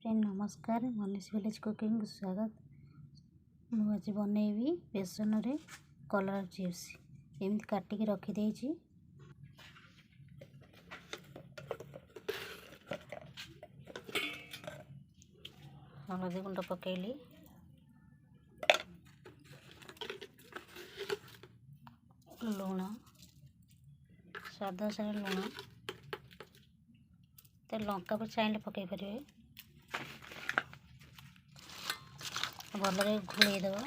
नमस्कार Manish village cooking स्वागत। मुझे बनैबी बेसन रे कलर चिप्स एमती काटिकी रखी देइछि। हलदी गुंड पकेली, लुण स्वाद अनुसार लुण, तो लंका भी चाहिए पकई पारे, भलरे घोड़े दब।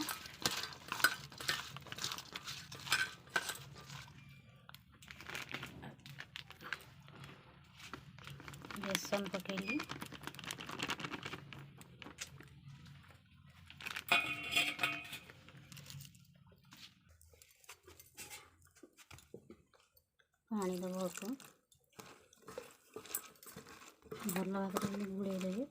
बेसन पकेली, पानी दब को भल भाव में गुड़े देवे।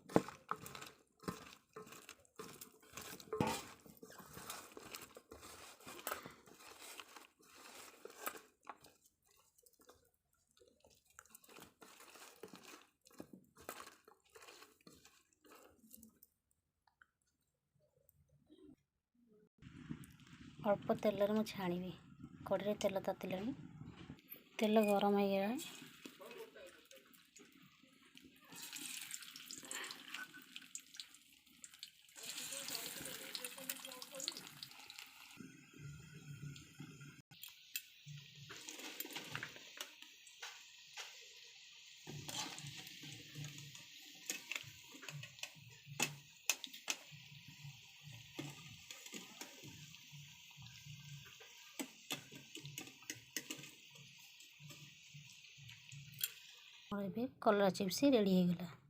अल्प तेल में छाणी, कड़े तेल तातिला, तेल गरम हो गया। और ये कलर चिप्स रेडी हो गला।